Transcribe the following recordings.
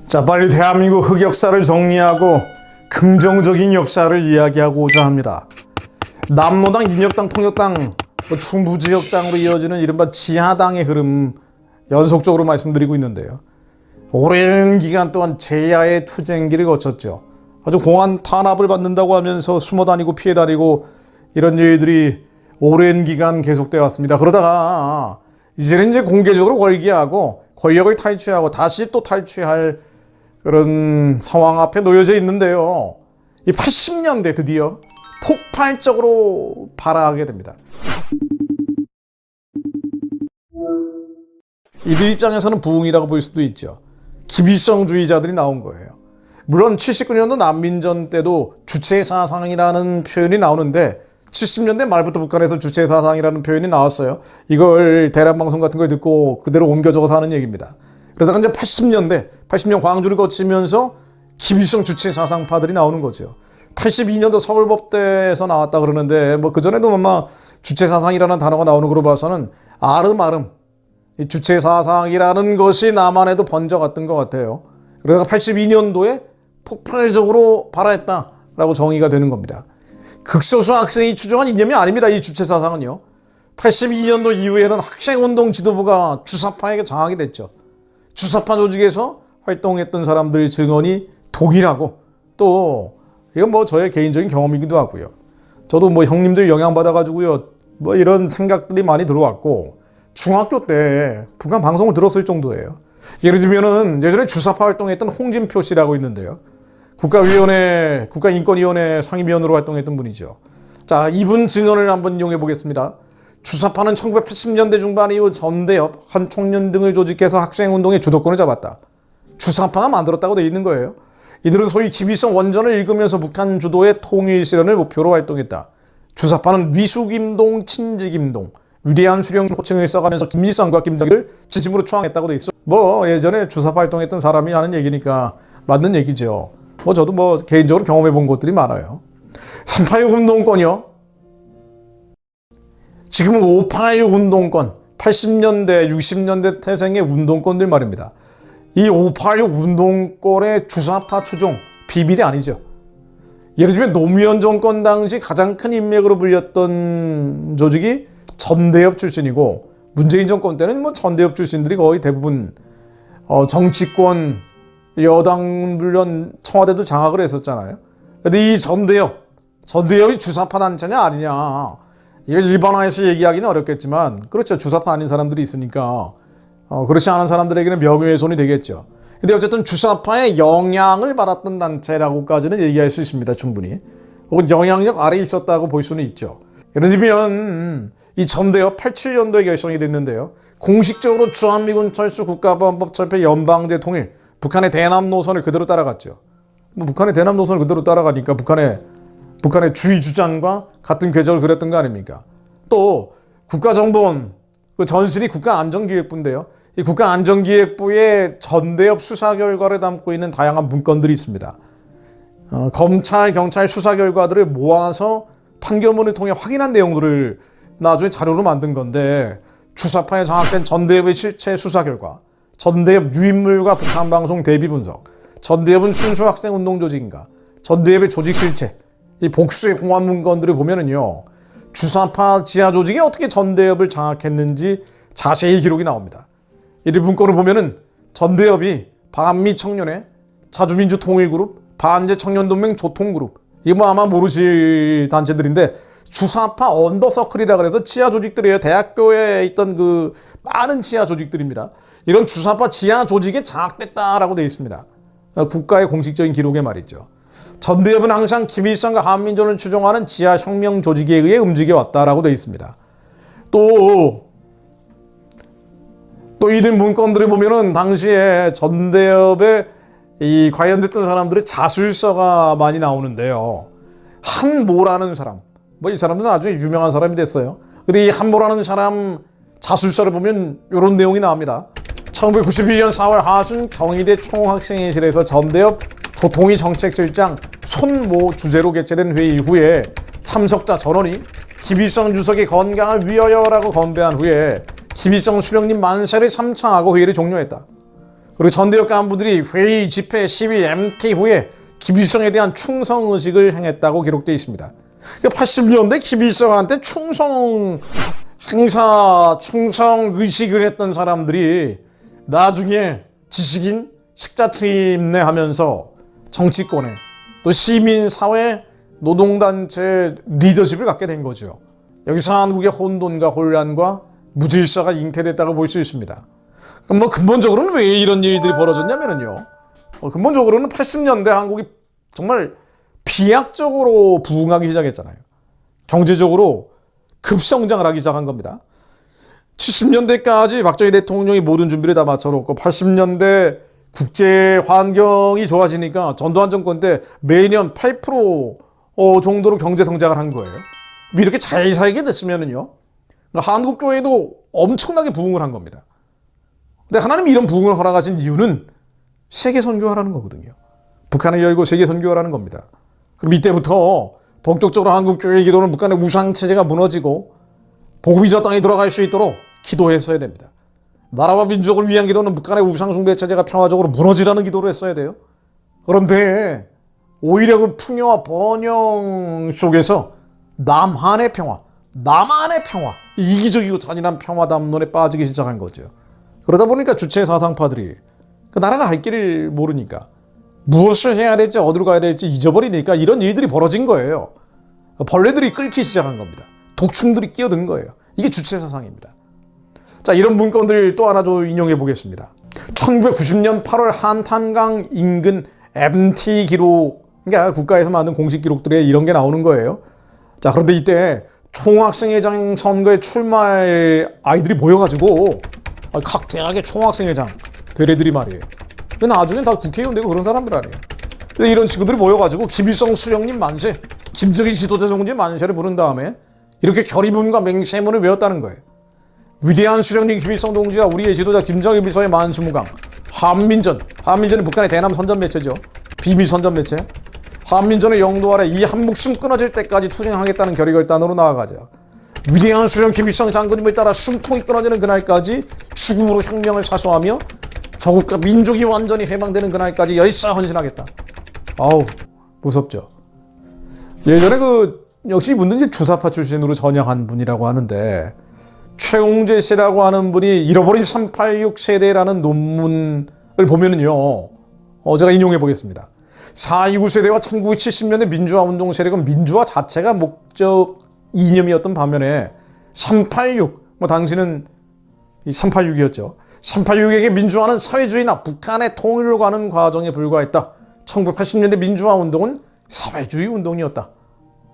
자, 빨리 대한민국 흑역사를 정리하고 긍정적인 역사를 이야기하고자 합니다. 남로당, 인혁당, 통역당, 충부지역당으로 이어지는 이른바 지하당의 흐름 연속적으로 말씀드리고 있는데요. 오랜 기간 동안 제야의 투쟁기를 거쳤죠. 아주 공안 탄압을 받는다고 하면서 숨어다니고 피해다니고 이런 일들이 오랜 기간 계속되어 왔습니다. 그러다가 이제는 이제 공개적으로 걸기하고 권력을 탈취하고 다시 또 탈취할 그런 상황 앞에 놓여져 있는데요. 이 80년대 드디어 폭발적으로 발화하게 됩니다. 이들 입장에서는 부흥이라고 볼 수도 있죠. 기비성주의자들이 나온 거예요. 물론 79년도 난민전 때도 주체사상이라는 표현이 나오는데 70년대 말부터 북한에서 주체사상이라는 표현이 나왔어요. 이걸 대란방송 같은 걸 듣고 그대로 옮겨 적어서 하는 얘기입니다. 그러다가 이제 80년 광주를 거치면서 기비성 주체사상파들이 나오는 거죠. 82년도 서울법대에서 나왔다 그러는데 뭐 그전에도 아마 주체사상이라는 단어가 나오는 걸로 봐서는 아름아름 이 주체사상이라는 것이 남한에도 번져갔던 것 같아요. 그러다가 82년도에 폭발적으로 발화했다라고 정의가 되는 겁니다. 극소수 학생이 추종한 이념이 아닙니다. 이 주체사상은요. 82년도 이후에는 학생운동 지도부가 주사파에게 장악이 됐죠. 주사파 조직에서 활동했던 사람들의 증언이 동일하고 또 이건 뭐 저의 개인적인 경험이기도 하고요. 저도 뭐 형님들 영향받아가지고요. 뭐 이런 생각들이 많이 들어왔고 중학교 때 북한 방송을 들었을 정도예요. 예를 들면은 예전에 주사파 활동했던 홍진표 씨라고 있는데요. 국가인권위원회 상임위원으로 활동했던 분이죠. 자, 이분 증언을 한번 이용해 보겠습니다. 주사파는 1980년대 중반 이후 전대협, 한총련 등을 조직해서 학생운동의 주도권을 잡았다. 주사파가 만들었다고 되어 있는 거예요. 이들은 소위 기비성 원전을 읽으면서 북한 주도의 통일 실현을 목표로 활동했다. 주사파는 위수김동, 친지김동, 위대한 수령 호칭을 써가면서 김일성과 김정일을 진심으로 추앙했다고 되어 있어. 뭐 예전에 주사파 활동했던 사람이 하는 얘기니까 맞는 얘기죠. 뭐 저도 뭐 개인적으로 경험해 본 것들이 많아요. 386 운동권이요. 지금은 586 운동권, 80년대, 60년대 태생의 운동권들 말입니다. 이 586 운동권의 주사파 추종, 비밀이 아니죠. 예를 들면 노무현 정권 당시 가장 큰 인맥으로 불렸던 조직이 전대협 출신이고 문재인 정권 때는 뭐 전대협 출신들이 거의 대부분 정치권, 여당 물론 청와대도 장악을 했었잖아요. 근데 이 전대협이 주사파 단체냐 아니냐 이걸 일반화해서 얘기하기는 어렵겠지만 그렇죠. 주사파 아닌 사람들이 있으니까 그렇지 않은 사람들에게는 명예훼손이 되겠죠. 근데 어쨌든 주사파의 영향을 받았던 단체라고까지는 얘기할 수 있습니다. 충분히. 혹은 영향력 아래에 있었다고 볼 수는 있죠. 예를 들면 이 전대협 87년도에 결성이 됐는데요. 공식적으로 주한미군 철수, 국가보안법 철폐, 연방제 통일, 북한의 대남 노선을 그대로 따라갔죠. 뭐 북한의 대남 노선을 그대로 따라가니까 북한의 주의 주장과 같은 궤적을 그렸던 거 아닙니까? 또 국가정보원 그 전실이 국가안전기획부인데요. 이 국가안전기획부의 전대협 수사 결과를 담고 있는 다양한 문건들이 있습니다. 검찰, 경찰 수사 결과들을 모아서 판결문을 통해 확인한 내용들을 나중에 자료로 만든 건데 주사파에 장악된 전대협의 실체 수사 결과, 전대협 유인물과 북한방송 대비 분석, 전대협은 순수 학생운동 조직인가, 전대협의 조직 실체, 이 복수의 공안 문건들을 보면은요, 주사파 지하 조직이 어떻게 전대협을 장악했는지 자세히 기록이 나옵니다. 이 문건을 보면은 전대협이 반미 청년회, 자주민주통일그룹, 반제청년동맹 조통그룹, 이거 뭐 아마 모르실 단체들인데 주사파 언더서클이라 그래서 지하 조직들이에요. 대학교에 있던 그 많은 지하 조직들입니다. 이런 주사파 지하 조직에 장악됐다라고 되어 있습니다. 국가의 공식적인 기록에 말이죠. 전대협은 항상 김일성과 한민족을 추종하는 지하 혁명 조직에 의해 움직여왔다라고 되어 있습니다. 또 이들 문건들을 보면은 당시에 전대협에 이 관련됐던 사람들의 자술서가 많이 나오는데요. 한모라는 사람, 뭐 이 사람도 나중에 유명한 사람이 됐어요. 근데 이 한모라는 사람 자술서를 보면 이런 내용이 나옵니다. 1991년 4월 하순 경희대 총학생회실에서 전대협 조통위 정책실장 손모 주재로 개최된 회의 후에 참석자 전원이 김일성 주석의 건강을 위하여라고 건배한 후에 김일성 수령님 만세를 참창하고 회의를 종료했다. 그리고 전대협 간부들이 회의, 집회, 시위, MT 후에 김일성에 대한 충성의식을 행했다고 기록되어 있습니다. 80년대 김일성한테 충성 행사, 충성의식을 했던 사람들이 나중에 지식인 식자팀내 하면서 정치권에 또 시민사회, 노동단체 리더십을 갖게 된 거죠. 여기서 한국의 혼돈과 혼란과 무질서가 잉태됐다고 볼 수 있습니다. 그럼 근본적으로는 왜 이런 일들이 벌어졌냐면요. 근본적으로는 80년대 한국이 정말 비약적으로 부흥하기 시작했잖아요. 경제적으로 급성장을 하기 시작한 겁니다. 70년대까지 박정희 대통령이 모든 준비를 다 맞춰놓고 80년대 국제 환경이 좋아지니까 전두환 정권 때 매년 8% 정도로 경제 성장을 한 거예요. 이렇게 잘 살게 됐으면은요, 한국 교회도 엄청나게 부흥을 한 겁니다. 근데 하나님이 이런 부흥을 허락하신 이유는 세계 선교하라는 거거든요. 북한을 열고 세계 선교하라는 겁니다. 그럼 이때부터 본격적으로 한국 교회 기도는 북한의 우상 체제가 무너지고 복음이 저 땅에 들어갈 수 있도록 기도했어야 됩니다. 나라와 민족을 위한 기도는 북한의 우상 숭배 체제가 평화적으로 무너지라는 기도를 했어야 돼요. 그런데 오히려 그 풍요와 번영 속에서 남한의 평화, 남한의 평화, 이기적이고 잔인한 평화 담론에 빠지기 시작한 거죠. 그러다 보니까 주체 사상파들이 그 나라가 갈 길을 모르니까 무엇을 해야 될지 어디로 가야 될지 잊어버리니까 이런 일들이 벌어진 거예요. 벌레들이 끓기 시작한 겁니다. 독충들이 끼어든 거예요. 이게 주체 사상입니다. 자, 이런 문건들 또 하나 좀 인용해 보겠습니다. 1990년 8월 한탄강 인근 MT 기록, 그러니까 국가에서 만든 공식 기록들에 이런 게 나오는 거예요. 자, 그런데 이때 총학생회장 선거에 출마할 아이들이 모여가지고 각 대학의 총학생회장 대례들이 말이에요. 근데 나중엔 다 국회의원 되고 그런 사람들 아니에요. 근데 이런 친구들이 모여가지고 김일성 수령님 만세, 김정일 지도자 정님 만세를 부른 다음에 이렇게 결의문과 맹세문을 외웠다는 거예요. 위대한 수령님 김일성 동지와 우리의 지도자 김정일 비서의 만수무강, 한민전은 북한의 대남 선전 매체죠. 비밀 선전 매체. 한민전의 영도 아래 이 한 목숨 끊어질 때까지 투쟁하겠다는 결의결단으로 나아가자. 위대한 수령 김일성 장군님을 따라 숨통이 끊어지는 그날까지 죽음으로 혁명을 사수하며 조국과 민족이 완전히 해방되는 그날까지 열사 헌신하겠다. 아우, 무섭죠. 예전에 역시 이분은 주사파 출신으로 전향한 분이라고 하는데, 최웅재 씨라고 하는 분이 잃어버린 386 세대라는 논문을 보면은요, 제가 인용해 보겠습니다. 4.29 세대와 1970년대 민주화 운동 세력은 민주화 자체가 목적 이념이었던 반면에 386, 당시는 386이었죠. 386에게 민주화는 사회주의나 북한의 통일로 가는 과정에 불과했다. 1980년대 민주화 운동은 사회주의 운동이었다.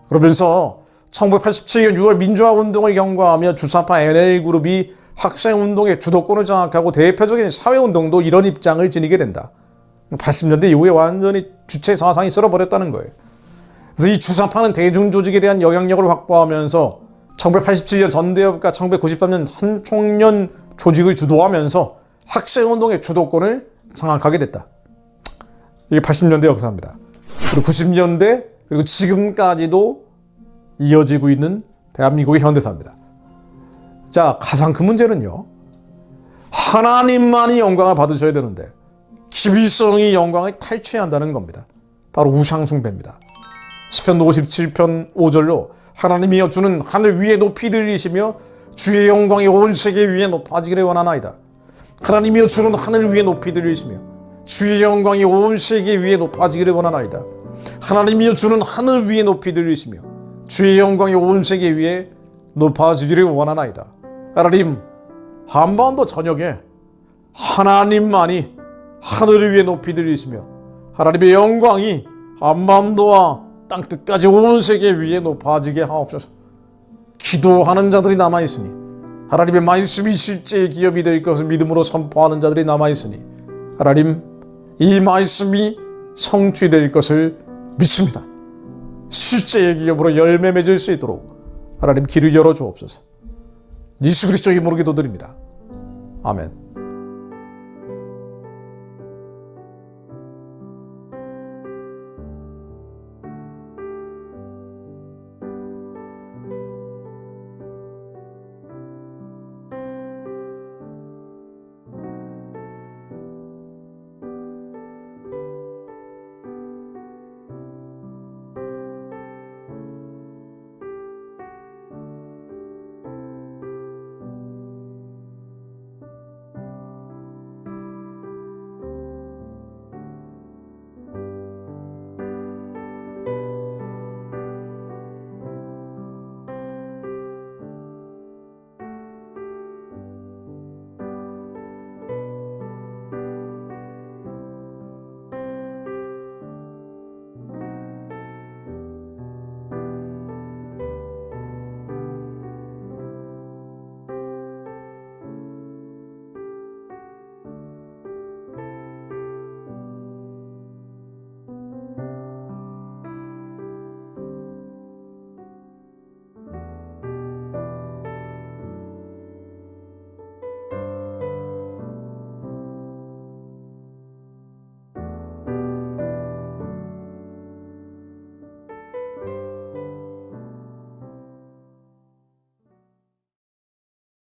그러면서 1987년 6월 민주화 운동을 경과하며 주사파 NL그룹이 학생운동의 주도권을 장악하고 대표적인 사회운동도 이런 입장을 지니게 된다. 80년대 이후에 완전히 주체 사상이 썰어버렸다는 거예요. 그래서 이 주사파는 대중조직에 대한 영향력을 확보하면서 1987년 전대협과 1993년 한총련 조직을 주도하면서 학생운동의 주도권을 장악하게 됐다. 이게 80년대 역사입니다. 그리고 90년대 그리고 지금까지도 이어지고 있는 대한민국의 현대사입니다. 자, 가장 큰 문제는요, 하나님만이 영광을 받으셔야 되는데 김일성이 영광을 탈취해야 한다는 겁니다. 바로 우상숭배입니다. 시편 57편 5절로 하나님이여 주는 하늘 위에 높이 들리시며 주의 영광이 온 세계 위에 높아지기를 원하나이다. 하나님이여 주는 하늘 위에 높이 들리시며 주의 영광이 온 세계 위에 높아지기를 원하나이다. 하나님이여 주는 하늘 위에 높이 들리시며 주의 영광이 온 세계 위에 높아지기를 원하나이다. 하나님, 한반도 전역에 하나님만이 하늘 위에 높이 들리시며 하나님의 영광이 한반도와 땅끝까지 온 세계 위에 높아지게 하옵소서. 기도하는 자들이 남아있으니, 하나님의 말씀이 실제의 기업이 될 것을 믿음으로 선포하는 자들이 남아있으니, 하나님, 이 말씀이 성취될 것을 믿습니다. 실제의 기업으로 열매 맺을 수 있도록 하나님 길을 열어주옵소서. 예수 그리스도의 이름으로 기도드립니다. 아멘.